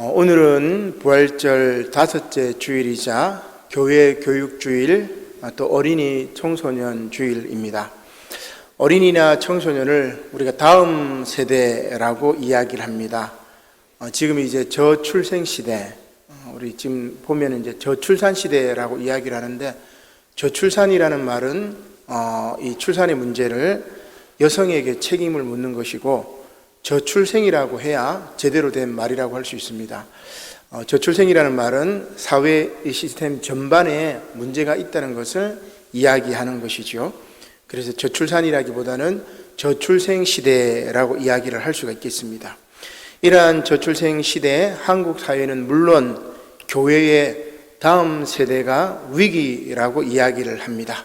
오늘은 부활절 5째 주일이자 교회 교육주일, 또 어린이 청소년 주일입니다. 어린이나 청소년을 우리가 다음 세대라고 이야기를 합니다. 지금 이제 저출생 시대, 우리 지금 보면 이제 저출산 시대라고 이야기를 하는데, 저출산이라는 말은 이 출산의 문제를 여성에게 책임을 묻는 것이고, 저출생이라고 해야 제대로 된 말이라고 할 수 있습니다. 저출생이라는 말은 사회의 시스템 전반에 문제가 있다는 것을 이야기하는 것이죠. 그래서 저출산이라기보다는 저출생 시대라고 이야기를 할 수가 있겠습니다. 이러한 저출생 시대에 한국 사회는 물론 교회의 다음 세대가 위기라고 이야기를 합니다.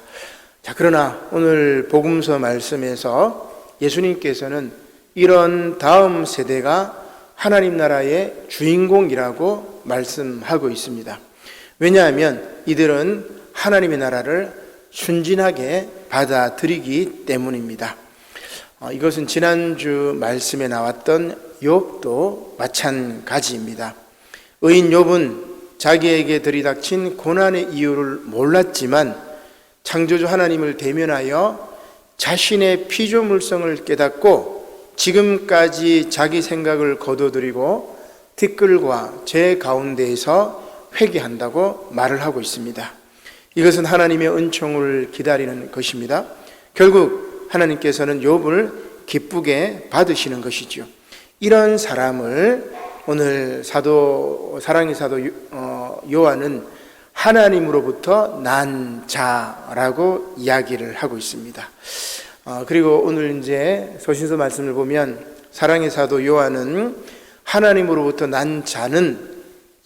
자, 그러나 오늘 복음서 말씀에서 예수님께서는 이런 다음 세대가 하나님 나라의 주인공이라고 말씀하고 있습니다. 왜냐하면 이들은 하나님의 나라를 순진하게 받아들이기 때문입니다. 이것은 지난주 말씀에 나왔던 욥도 마찬가지입니다. 의인 욥은 자기에게 들이닥친 고난의 이유를 몰랐지만 창조주 하나님을 대면하여 자신의 피조물성을 깨닫고 지금까지 자기 생각을 거둬들이고 티끌과 죄 가운데에서 회개한다고 말을 하고 있습니다. 이것은 하나님의 은총을 기다리는 것입니다. 결국 하나님께서는 욥을 기쁘게 받으시는 것이죠. 이런 사람을 오늘 사랑의 사도 요한은 하나님으로부터 난 자라고 이야기를 하고 있습니다. 그리고 오늘 이제 서신서 말씀을 보면 사랑의 사도 요한은 하나님으로부터 난 자는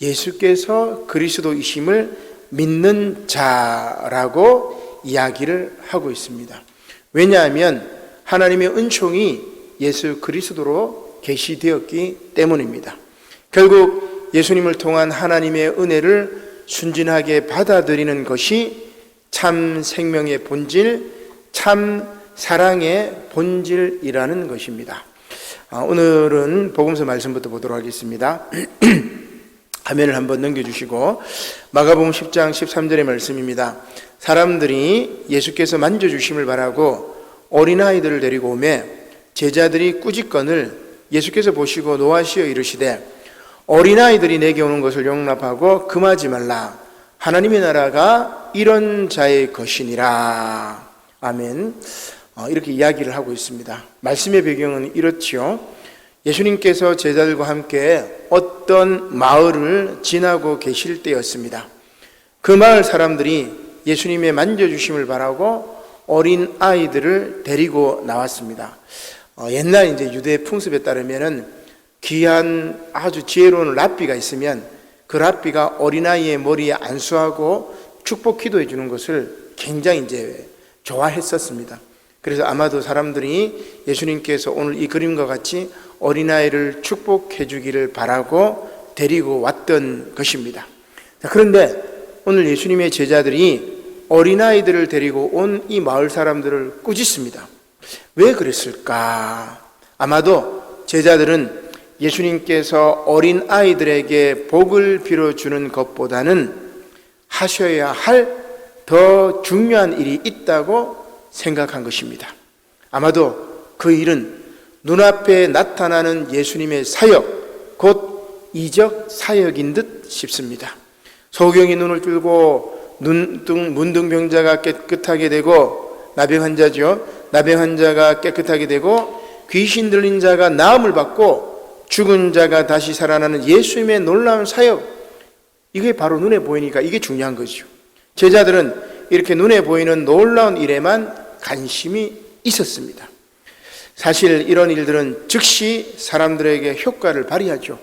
예수께서 그리스도이심을 믿는 자라고 이야기를 하고 있습니다. 왜냐하면 하나님의 은총이 예수 그리스도로 계시되었기 때문입니다. 결국 예수님을 통한 하나님의 은혜를 순진하게 받아들이는 것이 참 생명의 본질, 참 사랑의 본질이라는 것입니다. 오늘은 복음서 말씀부터 보도록 하겠습니다. 화면을 한번 넘겨주시고 마가복음 10장 13절의 말씀입니다. 사람들이 예수께서 만져주심을 바라고 어린아이들을 데리고 오매 제자들이 꾸짖건을 예수께서 보시고 노하시어 이르시되 어린아이들이 내게 오는 것을 용납하고 금하지 말라. 하나님의 나라가 이런 자의 것이니라. 아멘. 이렇게 이야기를 하고 있습니다. 말씀의 배경은 이렇지요. 예수님께서 제자들과 함께 어떤 마을을 지나고 계실 때였습니다. 그 마을 사람들이 예수님의 만져주심을 바라고 어린 아이들을 데리고 나왔습니다. 옛날 이제 유대 풍습에 따르면은 귀한 아주 지혜로운 랍비가 있으면 그 랍비가 어린아이의 머리에 안수하고 축복 기도해 주는 것을 굉장히 이제 좋아했었습니다. 그래서 아마도 사람들이 예수님께서 오늘 이 그림과 같이 어린아이를 축복해 주기를 바라고 데리고 왔던 것입니다. 그런데 오늘 예수님의 제자들이 어린아이들을 데리고 온 이 마을 사람들을 꾸짖습니다. 왜 그랬을까? 아마도 제자들은 예수님께서 어린아이들에게 복을 빌어주는 것보다는 하셔야 할 더 중요한 일이 있다고 생각한 것입니다. 아마도 그 일은 눈앞에 나타나는 예수님의 사역, 곧 이적 사역인 듯 싶습니다. 소경이 눈을 뜨고 문둥병자가 깨끗하게 되고, 나병 환자죠. 나병 환자가 깨끗하게 되고, 귀신 들린 자가 나음을 받고, 죽은 자가 다시 살아나는 예수님의 놀라운 사역, 이게 바로 눈에 보이니까 이게 중요한 거죠. 제자들은 이렇게 눈에 보이는 놀라운 일에만 관심이 있었습니다. 사실 이런 일들은 즉시 사람들에게 효과를 발휘하죠.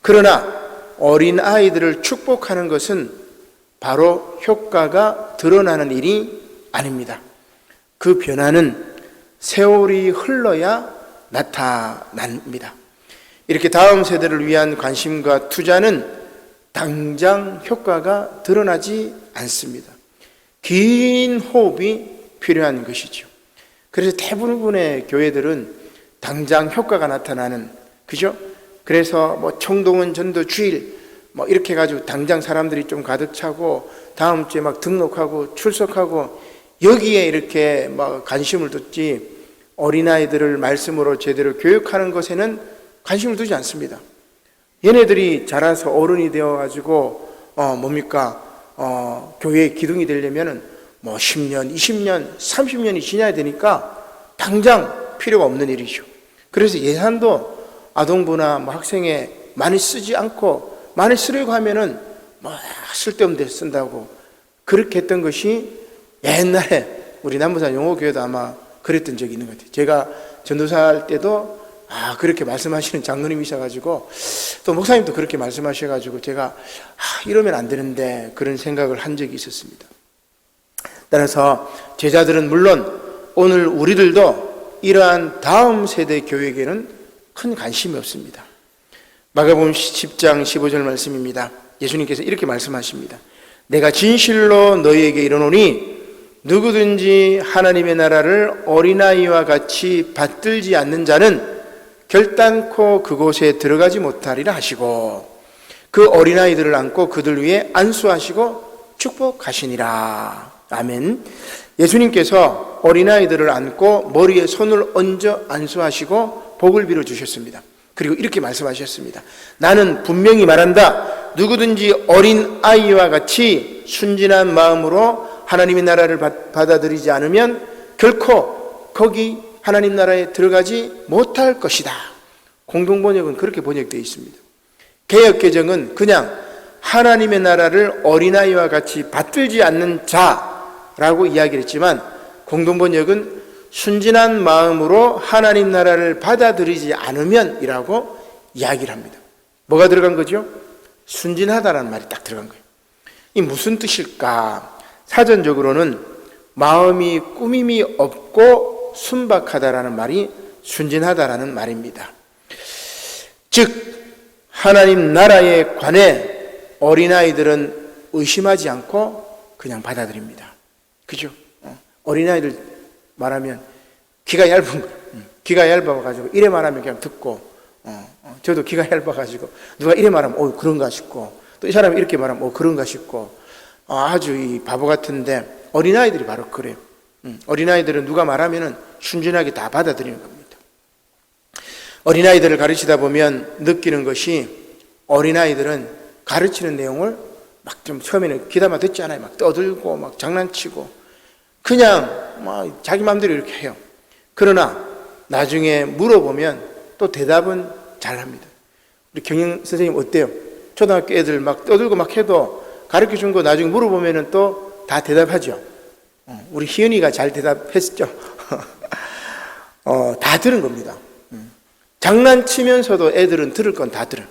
그러나 어린아이들을 축복하는 것은 바로 효과가 드러나는 일이 아닙니다. 그 변화는 세월이 흘러야 나타납니다. 이렇게 다음 세대를 위한 관심과 투자는 당장 효과가 드러나지 않습니다. 긴 호흡이 필요한 것이죠. 그래서 대부분의 교회들은 당장 효과가 나타나는, 그죠? 그래서 뭐 청동원 전도 주일 뭐 이렇게 해가지고 당장 사람들이 좀 가득 차고 다음 주에 막 등록하고 출석하고 여기에 이렇게 막 관심을 뒀지 어린아이들을 말씀으로 제대로 교육하는 것에는 관심을 두지 않습니다. 얘네들이 자라서 어른이 되어가지고 교회의 기둥이 되려면은 뭐 10년, 20년, 30년이 지나야 되니까 당장 필요가 없는 일이죠. 그래서 예산도 아동부나 뭐 학생에 많이 쓰지 않고 많이 쓰려고 하면은 뭐 쓸데없는 데 쓴다고 그렇게 했던 것이 옛날에 우리 남부산 용호교회도 아마 그랬던 적이 있는 것 같아요. 제가 전도사 할 때도 그렇게 말씀하시는 장로님이셔가지고 또 목사님도 그렇게 말씀하셔가지고 제가 이러면 안 되는데 그런 생각을 한 적이 있었습니다. 따라서 제자들은 물론 오늘 우리들도 이러한 다음 세대 교육에는 큰 관심이 없습니다. 마가복음 10장 15절 말씀입니다. 예수님께서 이렇게 말씀하십니다. 내가 진실로 너희에게 이르노니 누구든지 하나님의 나라를 어린아이와 같이 받들지 않는 자는 결단코 그곳에 들어가지 못하리라 하시고 그 어린아이들을 안고 그들 위에 안수하시고 축복하시니라. 아멘. 예수님께서 어린아이들을 안고 머리에 손을 얹어 안수하시고 복을 빌어 주셨습니다. 그리고 이렇게 말씀하셨습니다. 나는 분명히 말한다. 누구든지 어린아이와 같이 순진한 마음으로 하나님의 나라를 받아들이지 않으면 결코 거기 하나님 나라에 들어가지 못할 것이다. 공동번역은 그렇게 번역되어 있습니다. 개역개정은 그냥 하나님의 나라를 어린아이와 같이 받들지 않는 자라고 이야기를 했지만 공동번역은 순진한 마음으로 하나님 나라를 받아들이지 않으면 이라고 이야기를 합니다. 뭐가 들어간 거죠? 순진하다라는 말이 딱 들어간 거예요. 이 무슨 뜻일까? 사전적으로는 마음이 꾸밈이 없고 순박하다라는 말이 순진하다라는 말입니다. 즉 하나님 나라에 관해 어린아이들은 의심하지 않고 그냥 받아들입니다. 그죠? 어린아이들 말하면 귀가 얇은 거예요. 귀가 얇아가지고 이래 말하면 그냥 듣고 저도 귀가 얇아가지고 누가 이래 말하면 그런가 싶고 또 이 사람이 이렇게 말하면 그런가 싶고 아주 이 바보 같은데 어린아이들이 바로 그래요. 어린아이들은 누가 말하면은 순진하게 다 받아들이는 겁니다. 어린아이들을 가르치다 보면 느끼는 것이 어린아이들은 가르치는 내용을 막 좀 처음에는 귀담아 듣지 않아요. 막 떠들고 막 장난치고 그냥 막 자기 마음대로 이렇게 해요. 그러나 나중에 물어보면 또 대답은 잘합니다. 우리 경영 선생님 어때요? 초등학교 애들 막 떠들고 막 해도 가르쳐 준 거 나중에 물어보면 또 다 대답하죠. 우리 희은이가 잘 대답했죠. 다 들은 겁니다. 장난치면서도 애들은 들을 건 다 들어요.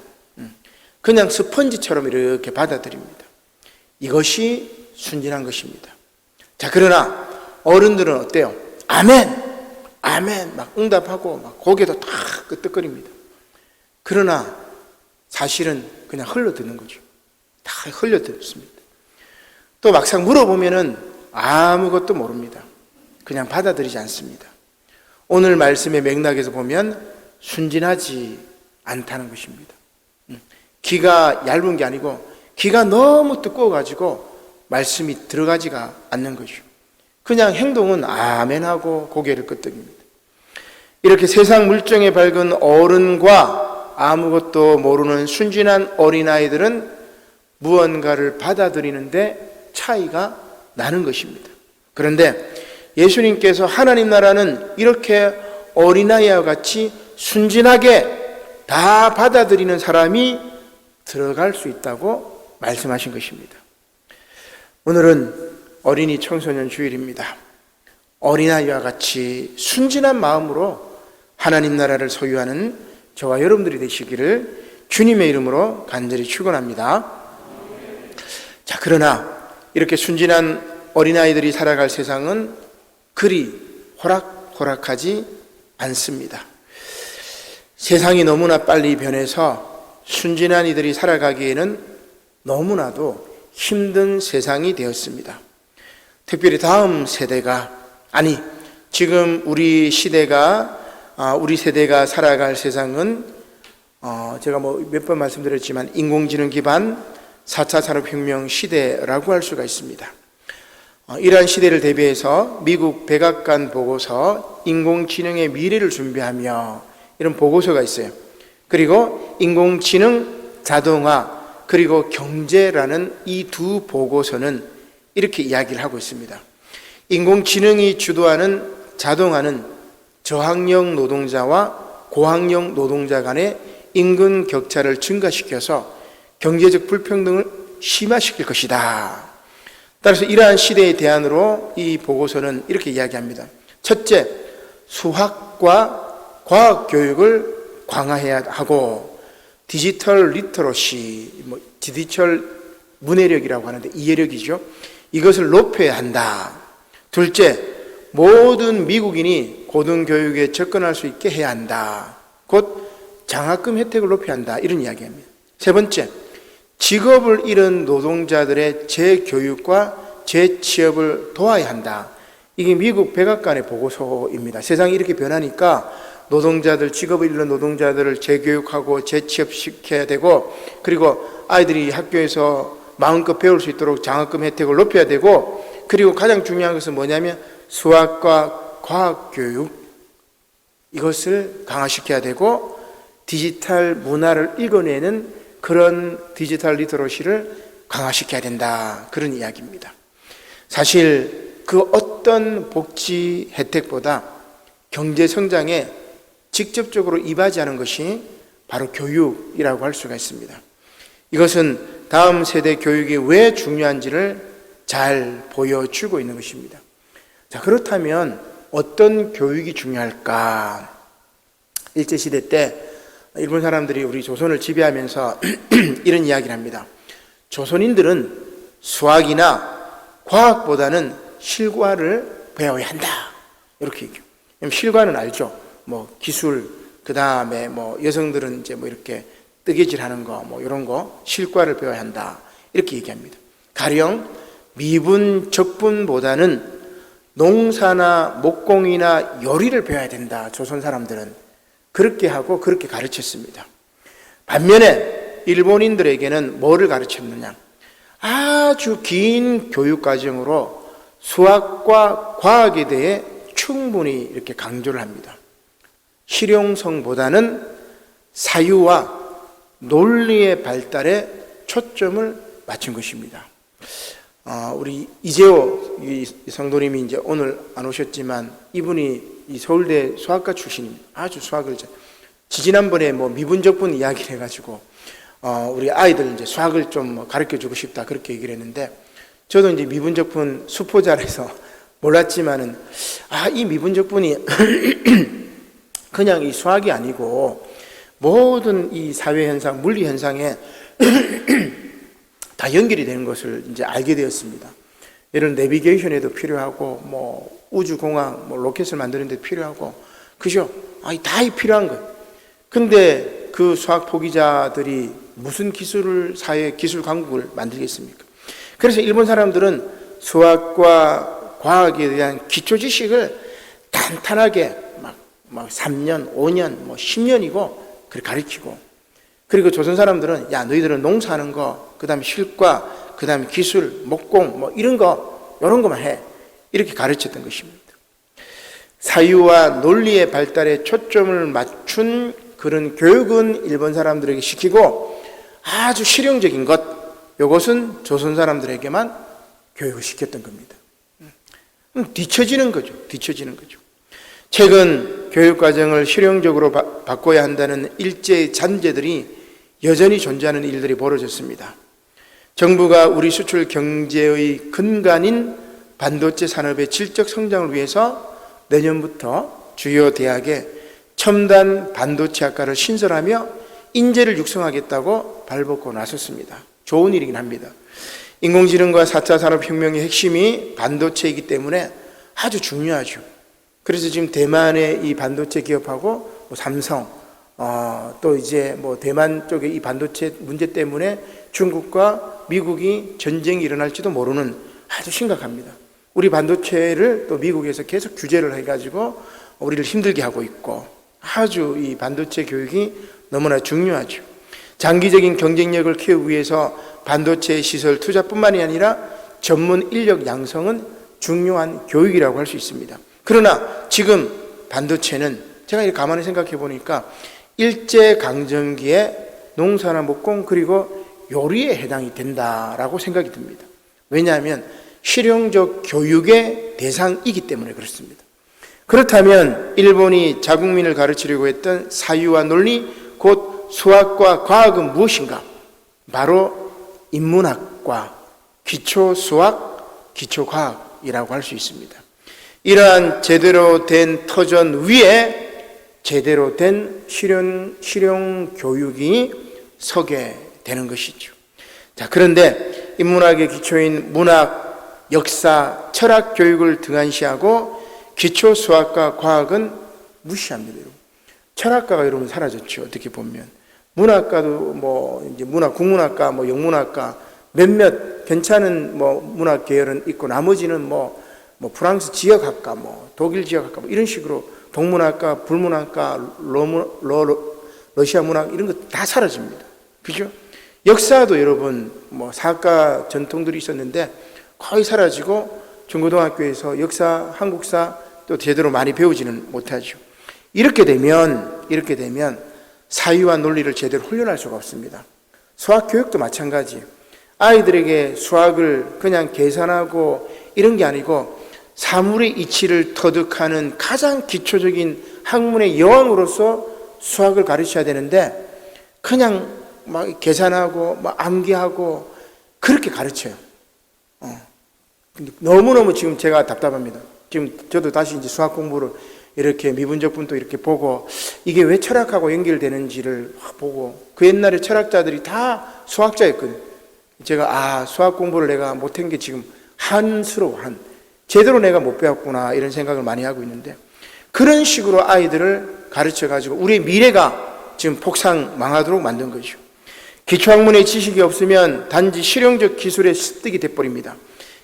그냥 스펀지처럼 이렇게 받아들입니다. 이것이 순진한 것입니다. 자, 그러나 어른들은 어때요? 아멘! 아멘! 막 응답하고 막 고개도 탁 끄덕거립니다. 그러나 사실은 그냥 흘러드는 거죠. 다 흘려듣습니다. 또 막상 물어보면은 아무것도 모릅니다. 그냥 받아들이지 않습니다. 오늘 말씀의 맥락에서 보면 순진하지 않다는 것입니다. 귀가 얇은 게 아니고 귀가 너무 두꺼워가지고 말씀이 들어가지가 않는 거죠. 그냥 행동은 아멘하고 고개를 끄덕입니다. 이렇게 세상 물정에 밝은 어른과 아무것도 모르는 순진한 어린아이들은 무언가를 받아들이는데 차이가 나는 것입니다. 그런데 예수님께서 하나님 나라는 이렇게 어린아이와 같이 순진하게 다 받아들이는 사람이 들어갈 수 있다고 말씀하신 것입니다. 오늘은 어린이 청소년 주일입니다. 어린아이와 같이 순진한 마음으로 하나님 나라를 소유하는 저와 여러분들이 되시기를 주님의 이름으로 간절히 축원합니다. 자, 그러나 이렇게 순진한 어린아이들이 살아갈 세상은 그리 호락호락하지 않습니다. 세상이 너무나 빨리 변해서 순진한 이들이 살아가기에는 너무나도 힘든 세상이 되었습니다. 특별히 다음 세대가, 아니 지금 우리 세대가 살아갈 세상은 제가 뭐 몇 번 말씀드렸지만 인공지능 기반 4차 산업혁명 시대라고 할 수가 있습니다. 이러한 시대를 대비해서 미국 백악관 보고서 인공지능의 미래를 준비하며 이런 보고서가 있어요. 그리고 인공지능, 자동화, 그리고 경제라는 이 두 보고서는 이렇게 이야기를 하고 있습니다. 인공지능이 주도하는 자동화는 저학력 노동자와 고학력 노동자 간의 임금 격차를 증가시켜서 경제적 불평등을 심화시킬 것이다. 따라서 이러한 시대의 대안으로 이 보고서는 이렇게 이야기합니다. 첫째, 수학과 과학 교육을 강화해야 하고 디지털 리터러시, 디지털 문해력이라고 하는데 이해력이죠. 이것을 높여야 한다. 둘째, 모든 미국인이 고등교육에 접근할 수 있게 해야 한다. 곧 장학금 혜택을 높여야 한다. 이런 이야기입니다. 세 번째, 직업을 잃은 노동자들의 재교육과 재취업을 도와야 한다. 이게 미국 백악관의 보고서입니다. 세상이 이렇게 변하니까 노동자들, 직업을 잃는 노동자들을 재교육하고 재취업시켜야 되고, 그리고 아이들이 학교에서 마음껏 배울 수 있도록 장학금 혜택을 높여야 되고, 그리고 가장 중요한 것은 뭐냐면 수학과 과학교육, 이것을 강화시켜야 되고 디지털 문화를 읽어내는 그런 디지털 리터러시를 강화시켜야 된다. 그런 이야기입니다. 사실 그 어떤 복지 혜택보다 경제 성장에 직접적으로 이바지하는 것이 바로 교육이라고 할 수가 있습니다. 이것은 다음 세대 교육이 왜 중요한지를 잘 보여주고 있는 것입니다. 자, 그렇다면 어떤 교육이 중요할까? 일제시대 때 일본 사람들이 우리 조선을 지배하면서 이런 이야기를 합니다. 조선인들은 수학이나 과학보다는 실과를 배워야 한다. 이렇게 얘기해요. 실과는 알죠. 뭐 기술, 그 다음에 뭐 여성들은 이제 뭐 이렇게 뜨개질 하는 거, 뭐 이런 거, 실과를 배워야 한다. 이렇게 얘기합니다. 가령 미분, 적분보다는 농사나 목공이나 요리를 배워야 된다. 조선 사람들은 그렇게 하고 그렇게 가르쳤습니다. 반면에 일본인들에게는 뭐를 가르쳤느냐? 아주 긴 교육 과정으로 수학과 과학에 대해 충분히 이렇게 강조를 합니다. 실용성보다는 사유와 논리의 발달에 초점을 맞춘 것입니다. 우리 이재호 성도님이 이제 오늘 안 오셨지만 이분이 이 서울대 수학과 출신입니다. 아주 수학을 지지난번에 뭐 미분적분 이야기를 해가지고 우리 아이들 이제 수학을 좀 가르쳐 주고 싶다 그렇게 얘기를 했는데 저도 이제 미분적분 수포자라서 몰랐지만은 이 미분적분이 그냥 이 수학이 아니고 모든 이 사회 현상, 물리 현상에 다 연결이 되는 것을 이제 알게 되었습니다. 이런 내비게이션에도 필요하고, 뭐 우주공항, 뭐 로켓을 만드는 데 필요하고, 그죠? 다 필요한 거예요. 근데 그 수학 포기자들이 무슨 기술을, 사회 기술 강국을 만들겠습니까? 그래서 일본 사람들은 수학과 과학에 대한 기초 지식을 탄탄하게 막 3년, 5년, 뭐 10년이고, 그렇게 가르치고, 그리고 조선 사람들은 야 너희들은 농사하는 거, 그 다음에 실과, 그 다음에 기술, 목공 뭐 이런 거만 해. 이렇게 가르쳤던 것입니다. 사유와 논리의 발달에 초점을 맞춘 그런 교육은 일본 사람들에게 시키고 아주 실용적인 것, 이것은 조선 사람들에게만 교육을 시켰던 겁니다. 뒤처지는 거죠. 최근 교육과정을 실용적으로 바꿔야 한다는 일제의 잔재들이 여전히 존재하는 일들이 벌어졌습니다. 정부가 우리 수출 경제의 근간인 반도체 산업의 질적 성장을 위해서 내년부터 주요 대학에 첨단 반도체 학과를 신설하며 인재를 육성하겠다고 발벗고 나섰습니다. 좋은 일이긴 합니다. 인공지능과 4차 산업혁명의 핵심이 반도체이기 때문에 아주 중요하죠. 그래서 지금 대만의 이 반도체 기업하고 삼성, 또 이제 뭐 대만 쪽의 이 반도체 문제 때문에 중국과 미국이 전쟁이 일어날지도 모르는 아주 심각합니다. 우리 반도체를 또 미국에서 계속 규제를 해가지고 우리를 힘들게 하고 있고 아주 이 반도체 교육이 너무나 중요하죠. 장기적인 경쟁력을 키우기 위해서 반도체 시설 투자뿐만이 아니라 전문 인력 양성은 중요한 교육이라고 할 수 있습니다. 그러나 지금 반도체는 제가 이렇게 가만히 생각해 보니까 일제강점기에 농사나 목공 그리고 요리에 해당이 된다라고 생각이 듭니다. 왜냐하면 실용적 교육의 대상이기 때문에 그렇습니다. 그렇다면 일본이 자국민을 가르치려고 했던 사유와 논리, 곧 수학과 과학은 무엇인가? 바로 인문학과 기초수학, 기초과학이라고 할 수 있습니다. 이러한 제대로 된 터전 위에 제대로 된 실용 교육이 서게 되는 것이죠. 자, 그런데 인문학의 기초인 문학, 역사, 철학 교육을 등한시하고 기초 수학과 과학은 무시합니다. 여러분. 철학과가 여러분 사라졌죠. 어떻게 보면 문학과도 뭐 이제 국문학과, 뭐 영문학과 몇몇 괜찮은 뭐 문학 계열은 있고 나머지는 뭐 프랑스 지역학과, 뭐 독일 지역학과 뭐 이런 식으로 동문학과, 불문학과, 러시아 문학 이런 거 다 사라집니다. 그죠? 역사도 여러분 뭐 사학과 전통들이 있었는데 거의 사라지고 중고등학교에서 역사, 한국사 또 제대로 많이 배우지는 못하죠. 이렇게 되면 사유와 논리를 제대로 훈련할 수가 없습니다. 수학 교육도 마찬가지. 아이들에게 수학을 그냥 계산하고 이런 게 아니고 사물의 이치를 터득하는 가장 기초적인 학문의 여왕으로서 수학을 가르쳐야 되는데 그냥 막 계산하고 막 암기하고 그렇게 가르쳐요. 근데 너무너무 지금 제가 답답합니다. 지금 저도 다시 이제 수학 공부를 이렇게 미분적분도 이렇게 보고 이게 왜 철학하고 연결되는지를 보고 그 옛날에 철학자들이 다 수학자였거든요. 제가 수학 공부를 내가 못한 게 지금 제대로 내가 못 배웠구나 이런 생각을 많이 하고 있는데 그런 식으로 아이들을 가르쳐 가지고 우리의 미래가 지금 폭삭 망하도록 만든 거죠. 기초학문의 지식이 없으면 단지 실용적 기술에 습득이 돼버립니다.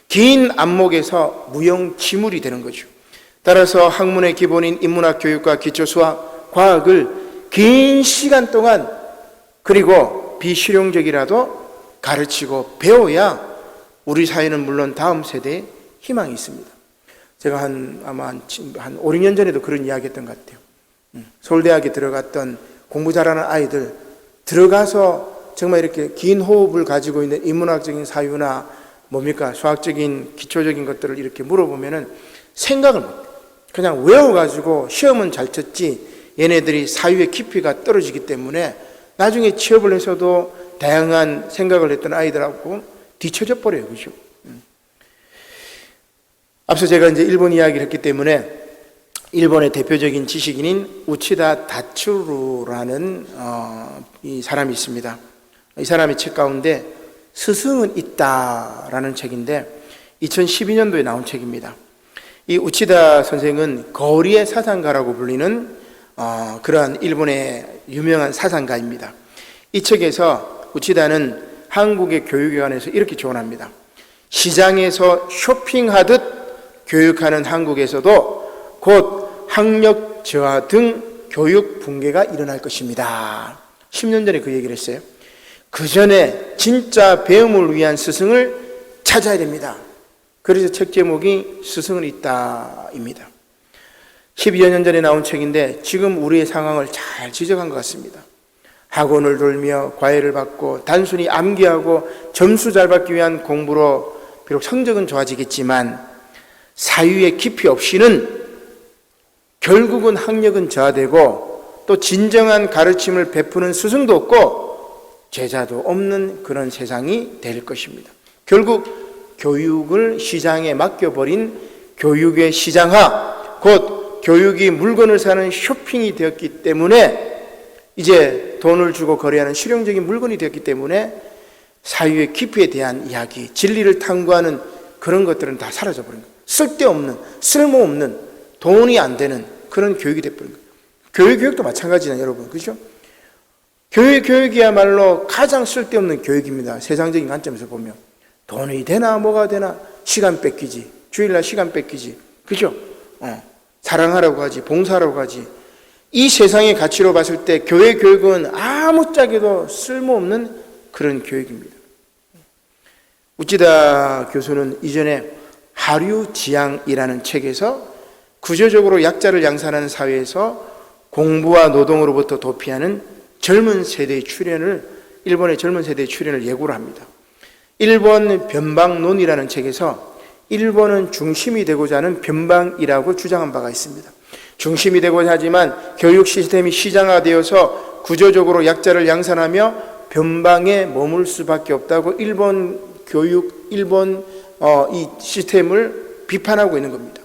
긴 안목에서 무용지물이 되는 거죠. 따라서 학문의 기본인 인문학 교육과 기초수학, 과학을 긴 시간 동안 그리고 비실용적이라도 가르치고 배워야 우리 사회는 물론 다음 세대에 희망이 있습니다. 제가 아마 한 5, 6년 전에도 그런 이야기 했던 것 같아요. 서울대학에 들어갔던 공부 잘하는 아이들 들어가서 정말 이렇게 긴 호흡을 가지고 있는 인문학적인 사유나 수학적인 기초적인 것들을 이렇게 물어보면은 생각을 못해. 그냥 외워가지고 시험은 잘 쳤지 얘네들이 사유의 깊이가 떨어지기 때문에 나중에 취업을 해서도 다양한 생각을 했던 아이들하고 뒤처져 버려요. 그죠? 앞서 제가 이제 일본 이야기를 했기 때문에 일본의 대표적인 지식인인 우치다 다츠루라는 이 사람이 있습니다. 이 사람의 책 가운데 스승은 있다라는 책인데 2012년도에 나온 책입니다. 이 우치다 선생은 거리의 사상가라고 불리는 그러한 일본의 유명한 사상가입니다. 이 책에서 우치다는 한국의 교육에 관해서 이렇게 조언합니다. 시장에서 쇼핑하듯 교육하는 한국에서도 곧 학력 저하 등 교육 붕괴가 일어날 것입니다. 10년 전에 그 얘기를 했어요. 그 전에 진짜 배움을 위한 스승을 찾아야 됩니다. 그래서 책 제목이 스승은 있다입니다. 12여 년 전에 나온 책인데 지금 우리의 상황을 잘 지적한 것 같습니다. 학원을 돌며 과외를 받고 단순히 암기하고 점수 잘 받기 위한 공부로 비록 성적은 좋아지겠지만 사유의 깊이 없이는 결국은 학력은 저하되고 또 진정한 가르침을 베푸는 스승도 없고 제자도 없는 그런 세상이 될 것입니다. 결국 교육을 시장에 맡겨버린 교육의 시장화, 곧 교육이 물건을 사는 쇼핑이 되었기 때문에 이제 돈을 주고 거래하는 실용적인 물건이 되었기 때문에 사유의 깊이에 대한 이야기, 진리를 탐구하는 그런 것들은 다 사라져버린 거예요. 쓸데없는, 쓸모없는, 돈이 안 되는 그런 교육이 되어버린 거예요. 교육도 마찬가지잖아요, 여러분. 그렇죠? 교육이야말로 가장 쓸데없는 교육입니다. 세상적인 관점에서 보면. 돈이 되나 뭐가 되나 시간 뺏기지. 주일날 시간 뺏기지. 그죠? 사랑하라고 하지. 봉사하라고 하지. 이 세상의 가치로 봤을 때 교회 교육은 아무짝에도 쓸모없는 그런 교육입니다. 우찌다 교수는 이전에 하류지향이라는 책에서 구조적으로 약자를 양산하는 사회에서 공부와 노동으로부터 도피하는 젊은 세대의 출현을, 일본의 젊은 세대의 출현을 예고를 합니다. 일본 변방론이라는 책에서 일본은 중심이 되고자 하는 변방이라고 주장한 바가 있습니다. 중심이 되고자 하지만 교육 시스템이 시장화되어서 구조적으로 약자를 양산하며 변방에 머물 수밖에 없다고 일본 교육, 이 시스템을 비판하고 있는 겁니다.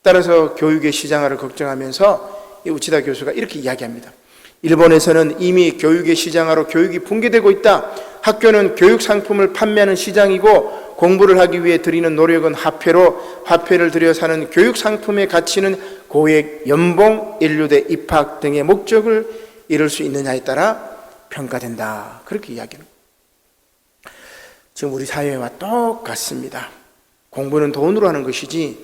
따라서 교육의 시장화를 걱정하면서 우치다 교수가 이렇게 이야기합니다. 일본에서는 이미 교육의 시장화로 교육이 붕괴되고 있다. 학교는 교육 상품을 판매하는 시장이고 공부를 하기 위해 들이는 노력은 화폐로, 화폐를 들여 사는 교육 상품의 가치는 고액 연봉, 연료대 입학 등의 목적을 이룰 수 있느냐에 따라 평가된다. 그렇게 이야기합니다. 지금 우리 사회와 똑같습니다. 공부는 돈으로 하는 것이지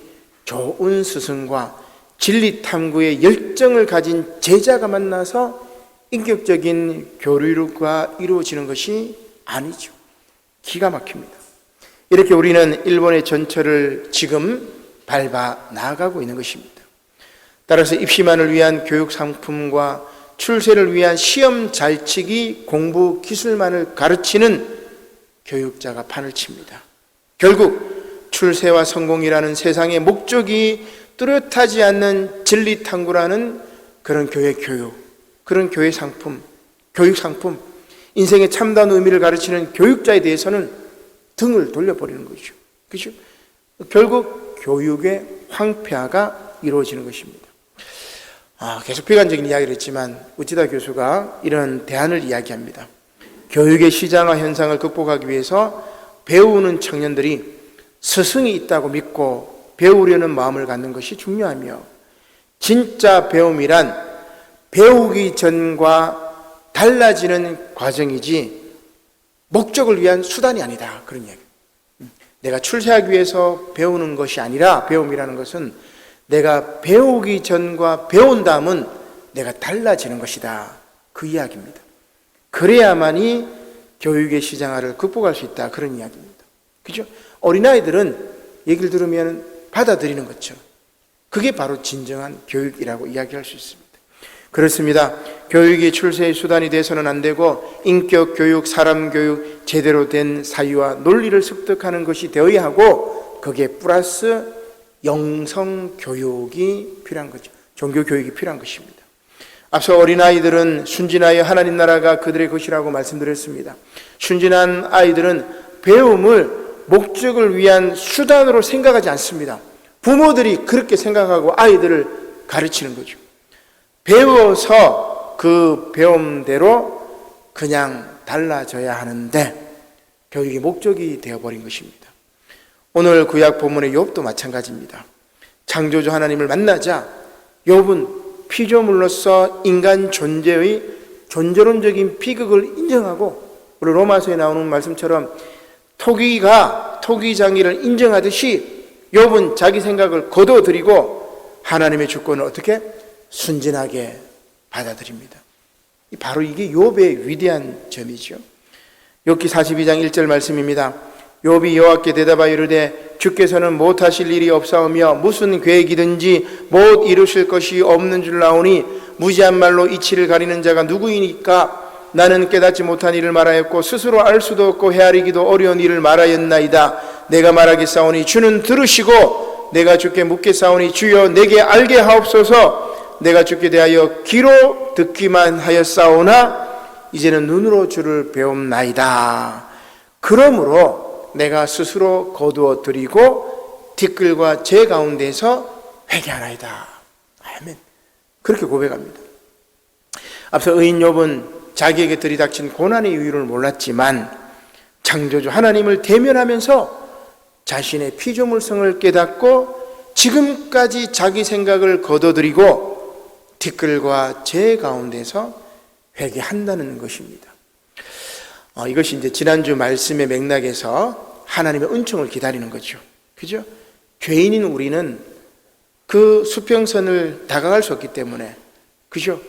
좋은 스승과 진리 탐구의 열정을 가진 제자가 만나서 인격적인 교류가 이루어지는 것이 아니죠. 기가 막힙니다. 이렇게 우리는 일본의 전철을 지금 밟아 나아가고 있는 것입니다. 따라서 입시만을 위한 교육 상품과 출세를 위한 시험 잘치기 공부 기술만을 가르치는 교육자가 판을 칩니다. 결국 출세와 성공이라는 세상의 목적이 뚜렷하지 않는 진리 탐구라는 그런 교회 교육, 그런 교회 상품, 교육 상품, 인생의 참다운 의미를 가르치는 교육자에 대해서는 등을 돌려버리는 거죠. 그렇죠? 결국 교육의 황폐화가 이루어지는 것입니다. 계속 비관적인 이야기를 했지만 우치다 교수가 이런 대안을 이야기합니다. 교육의 시장화 현상을 극복하기 위해서 배우는 청년들이 스승이 있다고 믿고 배우려는 마음을 갖는 것이 중요하며, 진짜 배움이란 배우기 전과 달라지는 과정이지 목적을 위한 수단이 아니다. 그런 이야기. 내가 출세하기 위해서 배우는 것이 아니라 배움이라는 것은 내가 배우기 전과 배운 다음은 내가 달라지는 것이다. 그 이야기입니다. 그래야만이 교육의 시장화를 극복할 수 있다. 그런 이야기입니다. 그죠? 어린아이들은 얘기를 들으면 받아들이는 것처럼 그게 바로 진정한 교육이라고 이야기할 수 있습니다. 그렇습니다. 교육이 출세의 수단이 돼서는 안 되고 인격 교육, 사람 교육, 제대로 된 사유와 논리를 습득하는 것이 되어야 하고, 거기에 플러스 영성 교육이 필요한 거죠. 종교 교육이 필요한 것입니다. 앞서 어린아이들은 순진하여 하나님 나라가 그들의 것이라고 말씀드렸습니다. 순진한 아이들은 배움을 목적을 위한 수단으로 생각하지 않습니다. 부모들이 그렇게 생각하고 아이들을 가르치는 거죠. 배워서 그 배움대로 그냥 달라져야 하는데 교육이 목적이 되어버린 것입니다. 오늘 구약 본문의 욥도 마찬가지입니다. 창조주 하나님을 만나자 욥은 피조물로서 인간 존재의 존재론적인 비극을 인정하고, 우리 로마서에 나오는 말씀처럼 토기장이를 인정하듯이 욥은 자기 생각을 거둬들이고 하나님의 주권을 어떻게 순진하게 받아들입니다. 바로 이게 욥의 위대한 점이죠. 욥기 42장 1절 말씀입니다. 욥이 여호와께 대답하여 이르되 주께서는 못하실 일이 없사오며 무슨 계획이든지 못 이루실 것이 없는 줄 아오니 무지한 말로 이치를 가리는 자가 누구이니까? 나는 깨닫지 못한 일을 말하였고 스스로 알 수도 없고 헤아리기도 어려운 일을 말하였나이다. 내가 말하겠사오니 주는 들으시고 내가 주께 묻겠사오니 주여 내게 알게 하옵소서. 내가 주께 대하여 귀로 듣기만 하였사오나 이제는 눈으로 주를 배움나이다. 그러므로 내가 스스로 거두어 드리고 티끌과 제 가운데서 회개하나이다. 아멘. 그렇게 고백합니다. 앞서 의인 욥은 자기에게 들이닥친 고난의 이유를 몰랐지만 창조주 하나님을 대면하면서 자신의 피조물성을 깨닫고 지금까지 자기 생각을 거둬들이고 티끌과 재 가운데서 회개한다는 것입니다. 이것이 이제 지난주 말씀의 맥락에서 하나님의 은총을 기다리는 거죠. 그죠? 죄인인 우리는 그 수평선을 다가갈 수 없기 때문에 그죠?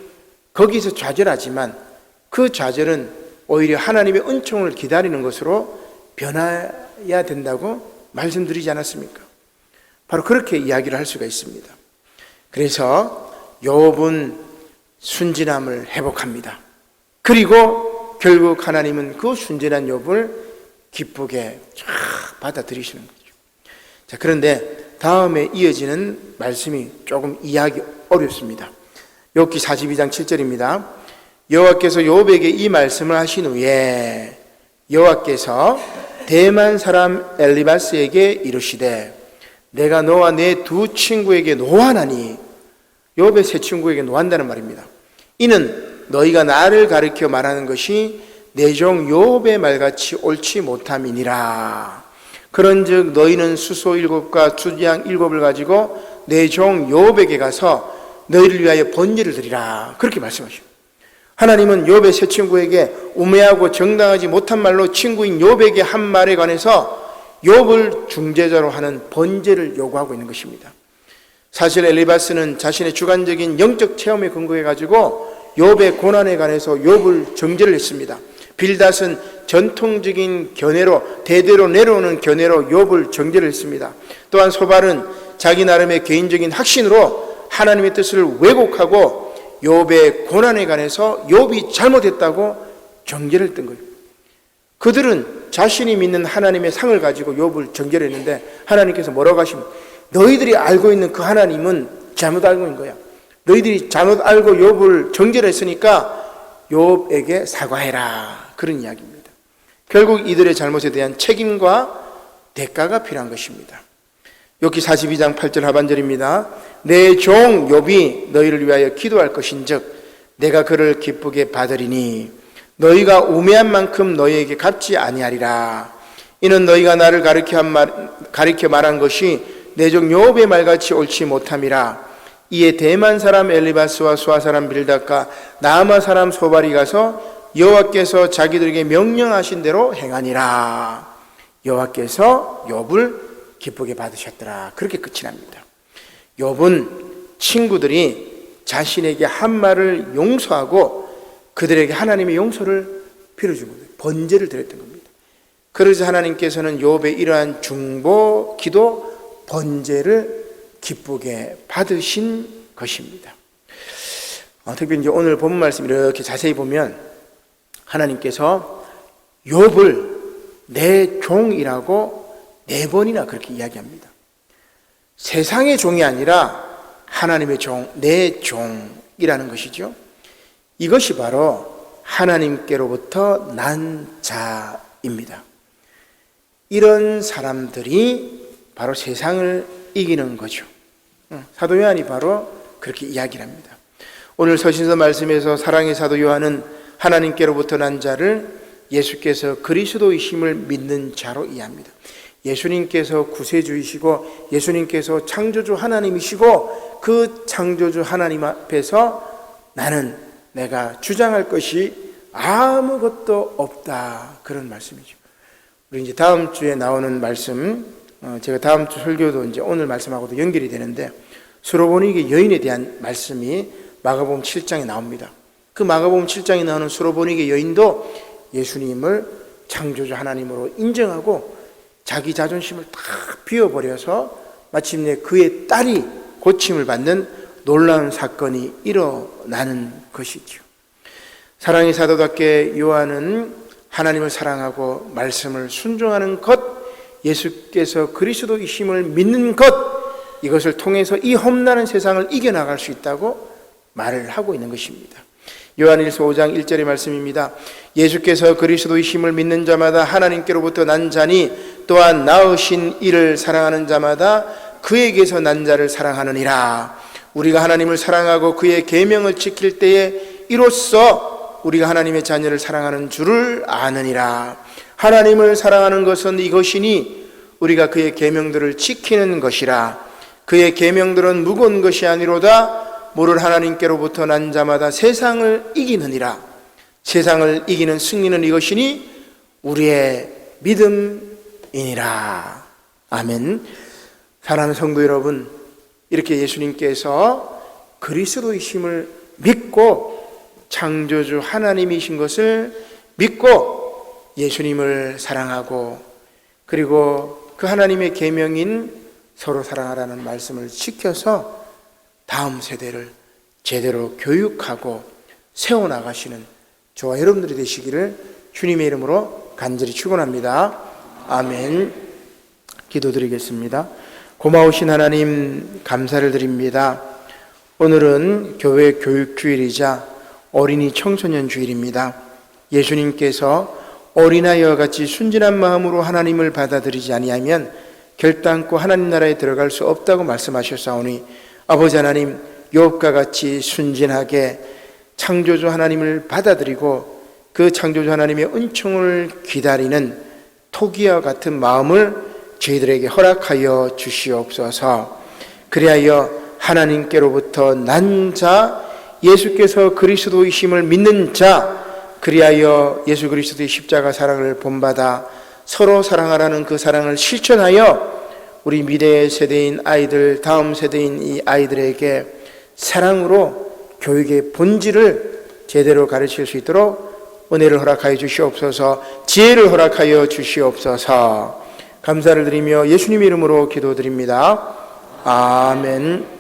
거기서 좌절하지만 그 좌절은 오히려 하나님의 은총을 기다리는 것으로 변해야 된다고 말씀드리지 않았습니까? 바로 그렇게 이야기를 할 수가 있습니다. 그래서 욥은 순진함을 회복합니다. 그리고 결국 하나님은 그 순진한 욥을 기쁘게 쫙 받아들이시는 거죠. 자, 그런데 다음에 이어지는 말씀이 조금 이해하기 어렵습니다. 욥기 42장 7절입니다. 여호와께서 욥에게 이 말씀을 하신 후에 여호와께서 대만 사람 엘리바스에게 이르시되 내가 너와 내 두 친구에게 노하나니, 욥의 세 친구에게 노한다는 말입니다. 이는 너희가 나를 가리켜 말하는 것이 내 종 욥의 말같이 옳지 못함이니라. 그런즉 너희는 수소 7과 주양 7을 가지고 내 종 욥에게 가서 너희를 위하여 번제를 드리라. 그렇게 말씀하시오. 하나님은 욥의 세 친구에게 우매하고 정당하지 못한 말로 친구인 욥에게 한 말에 관해서 욥을 중재자로 하는 번제를 요구하고 있는 것입니다. 사실 엘리바스는 자신의 주관적인 영적 체험에 근거해 가지고 욥의 고난에 관해서 욥을 정죄를 했습니다. 빌닷은 전통적인 견해로, 대대로 내려오는 견해로 욥을 정죄를 했습니다. 또한 소발은 자기 나름의 개인적인 확신으로 하나님의 뜻을 왜곡하고 욥의 고난에 관해서 욥이 잘못했다고 정죄를 했던 거예요. 그들은 자신이 믿는 하나님의 상을 가지고 욥을 정죄를 했는데 하나님께서 뭐라고 하시면, 너희들이 알고 있는 그 하나님은 잘못 알고 있는 거야. 너희들이 잘못 알고 욥을 정죄를 했으니까 욥에게 사과해라. 그런 이야기입니다. 결국 이들의 잘못에 대한 책임과 대가가 필요한 것입니다. 욥기 42장 8절 하반절입니다. 내 종 욥이 너희를 위하여 기도할 것인즉 내가 그를 기쁘게 받으리니 너희가 우매한 만큼 너희에게 갚지 아니하리라. 이는 너희가 나를 가리켜 말한 것이 내 종 욥의 말같이 옳지 못함이라. 이에 대만 사람 엘리바스와 수아 사람 빌닷과 나아마 사람 소발이 가서 여호와께서 자기들에게 명령하신 대로 행하니라. 여호와께서 욥을 기쁘게 받으셨더라. 그렇게 끝이 납니다. 욥은 친구들이 자신에게 한 말을 용서하고 그들에게 하나님의 용서를 빌어준 겁니다. 번제를 드렸던 겁니다. 그래서 하나님께서는 욥의 이러한 중보, 기도, 번제를 기쁘게 받으신 것입니다. 특별히 이제 오늘 본문 말씀 이렇게 자세히 보면 하나님께서 욥을 내 종이라고 4번이나 그렇게 이야기합니다. 세상의 종이 아니라 하나님의 종, 내 종이라는 것이죠. 이것이 바로 하나님께로부터 난 자입니다. 이런 사람들이 바로 세상을 이기는 거죠. 사도 요한이 바로 그렇게 이야기를 합니다. 오늘 서신서 말씀에서 사랑의 사도 요한은 하나님께로부터 난 자를 예수께서 그리스도이심을 믿는 자로 이해합니다. 예수님께서 구세주이시고 예수님께서 창조주 하나님이시고 그 창조주 하나님 앞에서 나는 내가 주장할 것이 아무것도 없다. 그런 말씀이죠. 우리 이제 다음 주에 나오는 말씀, 제가 다음 주 설교도 이제 오늘 말씀하고도 연결이 되는데 수로보니게 여인에 대한 말씀이 마가복음 7장에 나옵니다. 그 마가복음 7장에 나오는 수로보니게 여인도 예수님을 창조주 하나님으로 인정하고 자기 자존심을 다 비워버려서 마침내 그의 딸이 고침을 받는 놀라운 사건이 일어나는 것이죠. 사랑의 사도답게 요한은 하나님을 사랑하고 말씀을 순종하는 것, 예수께서 그리스도이심을 믿는 것, 이것을 통해서 이 험난한 세상을 이겨나갈 수 있다고 말을 하고 있는 것입니다. 요한일서 5장 1절의 말씀입니다. 예수께서 그리스도이심을 믿는 자마다 하나님께로부터 난 자니 또한 낳으신 이를 사랑하는 자마다 그에게서 난 자를 사랑하느니라. 우리가 하나님을 사랑하고 그의 계명을 지킬 때에 이로써 우리가 하나님의 자녀를 사랑하는 줄을 아느니라. 하나님을 사랑하는 것은 이것이니 우리가 그의 계명들을 지키는 것이라. 그의 계명들은 무거운 것이 아니로다. 모를 하나님께로부터 난 자마다 세상을 이기느니라. 세상을 이기는 승리는 이것이니 우리의 믿음이니라. 아멘. 사랑하는 성도 여러분, 이렇게 예수님께서 그리스도이심을 믿고 창조주 하나님이신 것을 믿고 예수님을 사랑하고, 그리고 그 하나님의 계명인 서로 사랑하라는 말씀을 지켜서 다음 세대를 제대로 교육하고 세워나가시는 저와 여러분들이 되시기를 주님의 이름으로 간절히 축원합니다. 아멘. 기도드리겠습니다. 고마우신 하나님, 감사를 드립니다. 오늘은 교회 교육주일이자 어린이 청소년 주일입니다. 예수님께서 어린아이와 같이 순진한 마음으로 하나님을 받아들이지 아니하면 결단코 하나님 나라에 들어갈 수 없다고 말씀하셨사오니, 아버지 하나님, 욥과 같이 순진하게 창조주 하나님을 받아들이고 그 창조주 하나님의 은총을 기다리는 토기와 같은 마음을 저희들에게 허락하여 주시옵소서. 그리하여 하나님께로부터 난 자, 예수께서 그리스도이심을 믿는 자, 그리하여 예수 그리스도의 십자가 사랑을 본받아 서로 사랑하라는 그 사랑을 실천하여 우리 미래의 세대인 아이들, 다음 세대인 이 아이들에게 사랑으로 교육의 본질을 제대로 가르칠 수 있도록 은혜를 허락하여 주시옵소서. 지혜를 허락하여 주시옵소서. 감사를 드리며 예수님 이름으로 기도드립니다. 아멘.